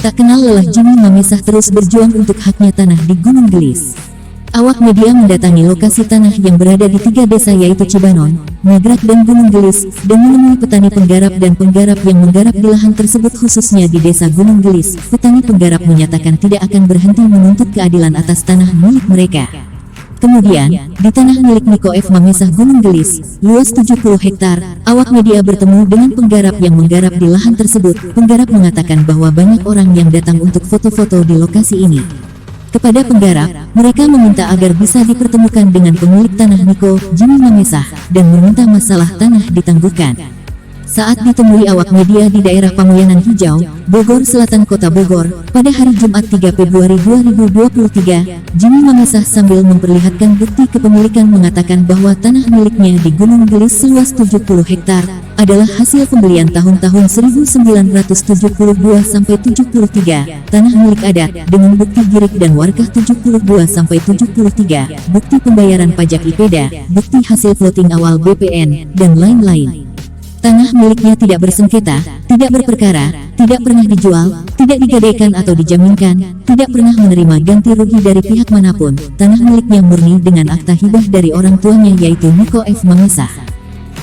Tak kenal lelah Jimmy Mamesah terus berjuang untuk haknya tanah di Gunung Gelis. Awak media mendatangi lokasi tanah yang berada di 3 desa yaitu Cibanon, Nagrak dan Gunung Gelis, dan menemui petani penggarap dan penggarap yang menggarap di lahan tersebut khususnya di desa Gunung Gelis. Petani penggarap menyatakan tidak akan berhenti menuntut keadilan atas tanah milik mereka. Kemudian, di tanah milik Niko F. Mamesah Gunung Gelis, luas 70 hektar, awak media bertemu dengan penggarap yang menggarap di lahan tersebut. Penggarap mengatakan bahwa banyak orang yang datang untuk foto-foto di lokasi ini. Kepada penggarap, mereka meminta agar bisa dipertemukan dengan pemilik tanah Niko, Jimmy Mamesah, dan meminta masalah tanah ditangguhkan. Saat ditemui awak media di daerah Pamuyanan Hijau, Bogor Selatan Kota Bogor, pada hari Jumat 3 Februari 2023, Jimmy Mamesah sambil memperlihatkan bukti kepemilikan mengatakan bahwa tanah miliknya di Gunung Gelis seluas 70 hektar, adalah hasil pembelian tahun-tahun 1972-73, tanah milik adat, dengan bukti girik dan warkah 72-73, bukti pembayaran pajak IPEDA, bukti hasil floating awal BPN, dan lain-lain. Tanah miliknya tidak bersengketa, tidak berperkara, tidak pernah dijual, tidak digadaikan atau dijaminkan, tidak pernah menerima ganti rugi dari pihak manapun. Tanah miliknya murni dengan akta hibah dari orang tuanya yaitu Niko F. Mamesah.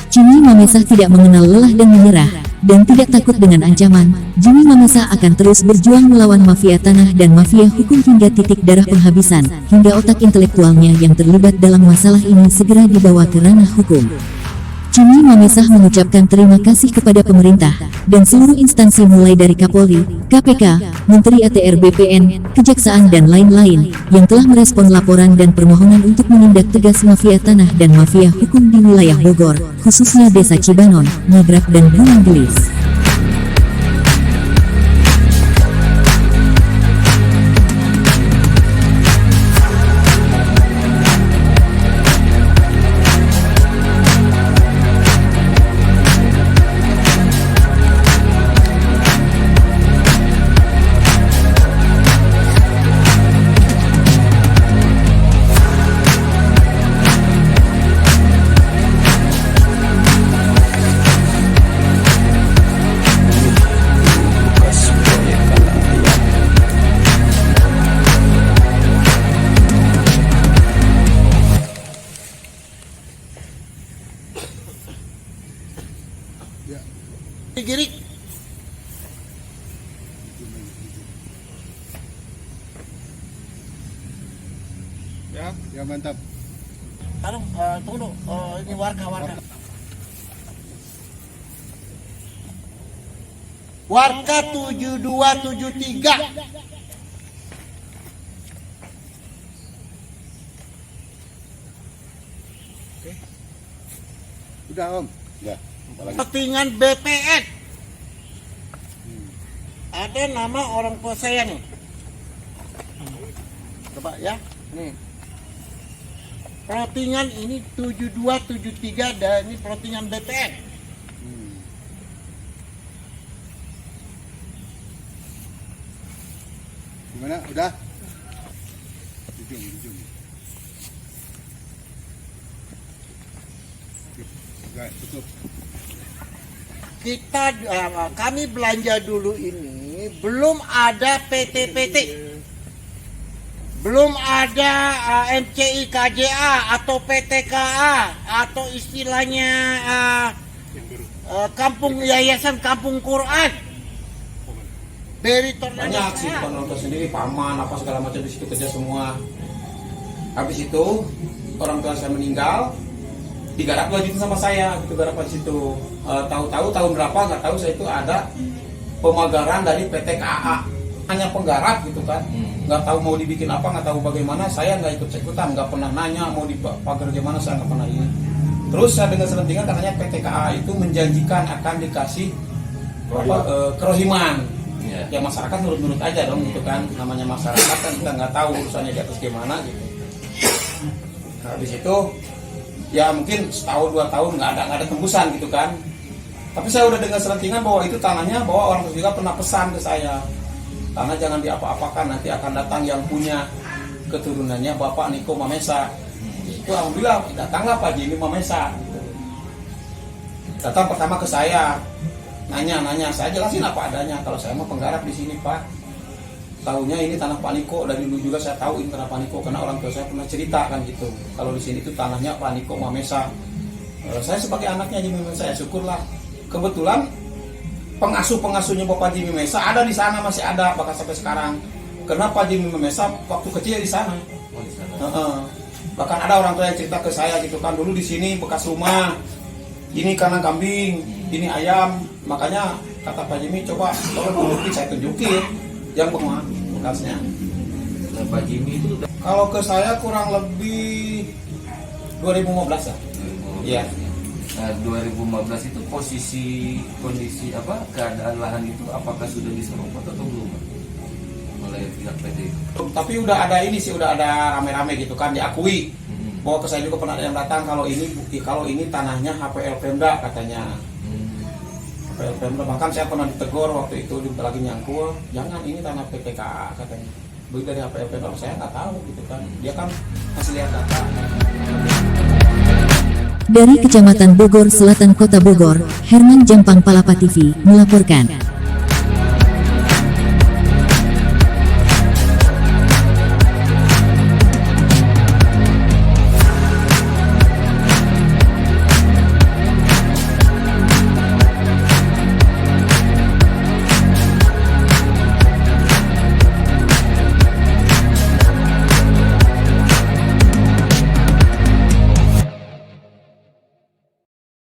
Jimmy Mamesah tidak mengenal lelah dan menyerah, dan tidak takut dengan ancaman. Jimmy Mamesah akan terus berjuang melawan mafia tanah dan mafia hukum hingga titik darah penghabisan, hingga otak intelektualnya yang terlibat dalam masalah ini segera dibawa ke ranah hukum. Jimmy Mamesah mengucapkan terima kasih kepada pemerintah dan seluruh instansi mulai dari Kapolri, KPK, Menteri ATR BPN, Kejaksaan dan lain-lain yang telah merespon laporan dan permohonan untuk menindak tegas mafia tanah dan mafia hukum di wilayah Bogor, khususnya Desa Cibanon, Nagrak dan Gunung Gelis. Girik. Ya mantap. Sekarang tunggu, ini warga. Warga 7273. Udah Om. Udah. Ketinggan BPN. Ada nama orang tua saya nih. Coba ya, nih. Plottingan ini 7273 dan ini plottingan BPN. Gimana? Udah? Ujung. Oke, tutup. Kami belanja dulu ini belum ada PT-PT, belum ada MCI KJA atau PTKA atau istilahnya kampung yayasan kampung Quran. Banyak sih penonton sendiri, paman apa segala macam di situ kerja semua. Habis itu orang tua saya meninggal, digarap lagi sama saya, gitu garap di situ. Tahu-tahu tahun berapa nggak tahu saya itu ada pemagaran dari PT KAA, hanya penggarap gitu kan, nggak tahu mau dibikin apa, nggak tahu bagaimana, saya nggak ikut-ikutan, nggak pernah nanya mau dipagar gimana, saya nggak pernah ini. Terus saya dengar selentingan katanya PT KAA itu menjanjikan akan dikasih kerohiman. Ya masyarakat nurut-nurut aja dong gitu kan, namanya masyarakat kan kita nggak tahu urusannya di atas gimana gitu. Nah, habis itu ya mungkin setahun 2 tahun nggak ada tembusan gitu kan. Tapi saya udah dengar selentingan bahwa itu tanahnya, bahwa orang juga pernah pesan ke saya, tanah jangan diapa-apakan, nanti akan datang yang punya keturunannya Bapak Niko Mamesah. Itu alhamdulillah datanglah Pak Jimmy Mamesah. Datang pertama ke saya, nanya, saya jelasin apa adanya. Kalau saya mau penggarap di sini Pak, tahunya ini tanah Pak Niko. Dari dulu juga saya tahu ini tanah Pak Niko karena orang tua saya pernah cerita kan gitu. Kalau di sini itu tanahnya Pak Niko Mamesa. Saya sebagai anaknya Jimmy Mamesa ya syukurlah. Kebetulan pengasuhnya Bapak Jimmy Mamesa ada di sana, masih ada bahkan sampai sekarang. Kenapa Jimmy Mamesa waktu kecil di sana? Bahkan ada orang tua yang cerita ke saya gitu kan, dulu di sini bekas rumah, ini kandang kambing, ini ayam. Makanya kata Pak Jimmy, coba tunjukin, saya tunjukin yang bekasnya. Nah, Pak Jimmy itu Kalau ke saya kurang lebih 2015 ya. Iya. Nah, 2015 itu kondisi apa keadaan lahan itu apakah sudah diseruput atau belum oleh pihak PT itu? Tapi udah ada ini sih, udah ada rame-rame gitu kan, diakui. Bahwa ke saya juga pernah ada yang datang, kalau ini tanahnya HPL Pemda katanya. HPL Pemda, bahkan saya pernah ditegur waktu itu lagi nyangkul, jangan ini tanah PTKA katanya. Beli dari HPL Pemda, saya nggak tahu gitu kan. Dia kan masih lihat data. Dari Kecamatan Bogor Selatan Kota Bogor, Herman Jampang Palapa TV melaporkan.